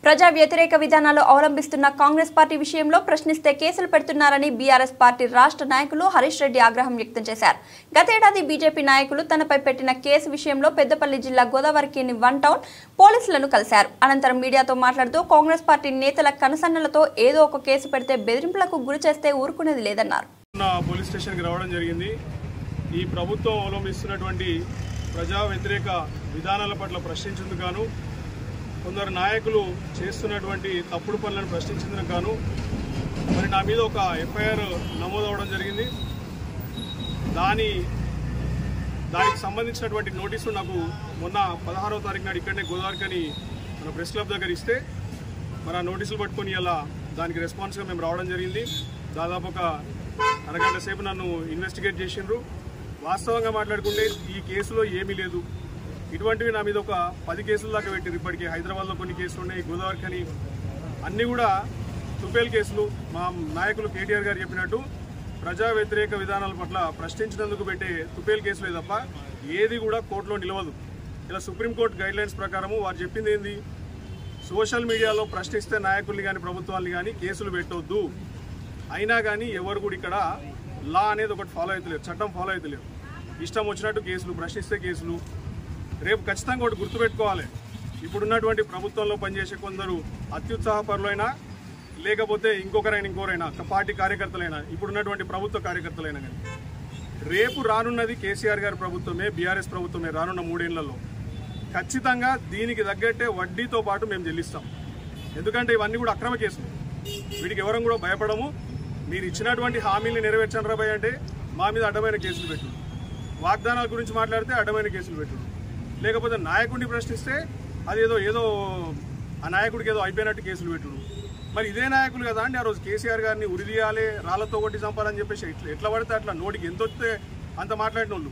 ప్రజా వ్యతిరేక విధానాలు అవలంబిస్తున్న కాంగ్రెస్ పార్టీ విషయంలో ప్రశ్నిస్తే కేసులు పెడుతున్నారని బీఆర్ఎస్ పార్టీ రాష్ట్ర నాయకులు హరీష్ రెడ్డి ఆగ్రహం వ్యక్తం చేశారు. గతేడాది బీజేపీ నాయకులు తనపై పెట్టిన కేసు విషయంలో పెద్దపల్లి జిల్లా గోదావరిఖని 1 టౌన్ పోలీసులను కలిశారు. అనంతరం మీడియాతో మాట్లాడుతూ కాంగ్రెస్ పార్టీ నేతల కనుసన్నలతో ఏదో ఒక కేసు పెడితే బెదిరింపులకు గురి చేస్తే ఊరుకునేది లేదన్నారు. పోలీస్ స్టేషన్కి రావడం జరిగింది. ఈ ప్రభుత్వం అవలంబిస్తున్నటువంటి ప్రజా వ్యతిరేక విధానాల పట్ల ప్రశ్నించేందుకు గాను కొందరు నాయకులు చేస్తున్నటువంటి తప్పుడు పనులను ప్రశ్నించేందుకు గాను మరి నా మీద ఒక ఎఫ్ఐఆర్ నమోదవడం జరిగింది. దానికి సంబంధించినటువంటి నోటీసు నాకు మొన్న 16వ తారీఖు నాడు ఇక్కడనే గోదావరిఖని మన ప్రెస్ క్లబ్ దగ్గర ఇస్తే మరి ఆ నోటీసులు పట్టుకొని ఇలా దానికి రెస్పాన్స్గా మేము రావడం జరిగింది. దాదాపు ఒక అరగంట సేపు నన్ను ఇన్వెస్టిగేట్ చేసిండ్రు. వాస్తవంగా మాట్లాడుకుంటే ఈ కేసులో ఏమీ లేదు. ఇటువంటివి నా మీద ఒక 10 కేసుల దాకా పెట్టారు. ఇప్పటికీ హైదరాబాద్లో కొన్ని కేసులు ఉన్నాయి, గోదావరిఖని అన్నీ కూడా తుపేల్ కేసులు. మా నాయకులు కేటీఆర్ గారు చెప్పినట్టు ప్రజా వ్యతిరేక విధానాల పట్ల ప్రశ్నించినందుకు పెట్టే తుపేల్ కేసులే తప్ప ఏది కూడా కోర్టులో నిలవదు. ఇలా సుప్రీంకోర్టు గైడ్లైన్స్ ప్రకారము వారు చెప్పింది ఏంది, సోషల్ మీడియాలో ప్రశ్నిస్తే నాయకుల్ని కానీ ప్రభుత్వాన్ని కానీ కేసులు పెట్టొద్దు. అయినా కానీ ఎవరు కూడా ఇక్కడ లా అనేది ఒకటి ఫాలో అవుతలేరు, చట్టం ఫాలో అవుతలేరు. ఇష్టం వచ్చినట్టు కేసులు, ప్రశ్నిస్తే కేసులు. రేపు ఖచ్చితంగా ఒకటి గుర్తుపెట్టుకోవాలి, ఇప్పుడున్నటువంటి ప్రభుత్వంలో పనిచేసే కొందరు అత్యుత్సాహపరులైనా లేకపోతే ఇంకొకరైనా పార్టీ కార్యకర్తలైనా ఇప్పుడున్నటువంటి ప్రభుత్వ కార్యకర్తలైనా కానీ రేపు రానున్నది కేసీఆర్ గారి ప్రభుత్వమే, బీఆర్ఎస్ ప్రభుత్వమే. రానున్న 3 ఏళ్లలో ఖచ్చితంగా దీనికి తగ్గట్టే వడ్డీతో పాటు మేము చెల్లిస్తాం. ఎందుకంటే ఇవన్నీ కూడా అక్రమ కేసులు. వీటికి ఎవరం కూడా భయపడము. మీరు ఇచ్చినటువంటి హామీల్ని నెరవేర్చండి రాబాయ్ అంటే మా మీద అడ్డమైన కేసులు పెట్టు, వాగ్దానాల గురించి మాట్లాడితే అడ్డమైన కేసులు పెట్టు, లేకపోతే నాయకుడిని ప్రశ్నిస్తే ఏదో ఆ నాయకుడికి ఏదో అయిపోయినట్టు కేసులు పెట్టుడు. మరి ఇదే నాయకులు కదా అండి ఆ రోజు కేసీఆర్ గారిని ఉరిదీయాలి, రాళ్లతో కొట్టి చంపాలని చెప్పేసి ఎట్లా పడితే అట్లా నోటికి ఎంత వస్తే అంత మాట్లాడిన వాళ్ళు.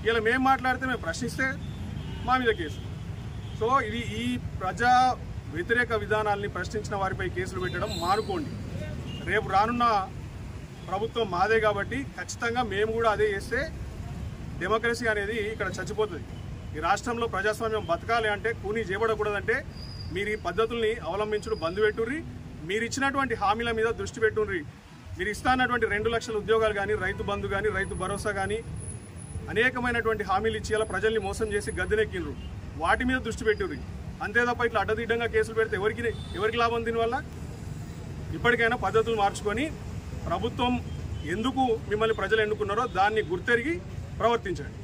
ఇలా మేము మాట్లాడితే, మేము ప్రశ్నిస్తే మా మీద కేసు. సో ఇది ఈ ప్రజా వ్యతిరేక విధానాల్ని ప్రశ్నించిన వారిపై కేసులు పెట్టడం మానుకోండి. రేపు రానున్న ప్రభుత్వం మాదే కాబట్టి ఖచ్చితంగా మేము కూడా అదే చేస్తే డెమోక్రసీ అనేది ఇక్కడ చచ్చిపోతుంది. ఈ రాష్ట్రంలో ప్రజాస్వామ్యం బతకాలి అంటే, కూనీ చేయబడకూడదంటే మీరు ఈ పద్ధతుల్ని అవలంబించుడు బంద్ పెట్టుర్రి. మీరు ఇచ్చినటువంటి హామీల మీద దృష్టి పెట్టుండ్రి. మీరు ఇస్తానటువంటి 2 లక్షల ఉద్యోగాలు కానీ, రైతు బంధు కానీ, రైతు భరోసా కానీ అనేకమైనటువంటి హామీలు ఇచ్చి ఇలా ప్రజల్ని మోసం చేసి గద్దెనెక్కిండ్రు. వాటి మీద దృష్టి పెట్టుర్రి. అంతే తప్ప ఇట్లా అడ్డదిడ్డంగా కేసులు పెడితే ఎవరికి లాభం? దీనివల్ల ఇప్పటికైనా పద్ధతులు మార్చుకొని ప్రభుత్వం ఎందుకు మిమ్మల్ని ప్రజలు ఎన్నుకున్నారో దాన్ని గుర్తెరిగి ప్రవర్తించండి.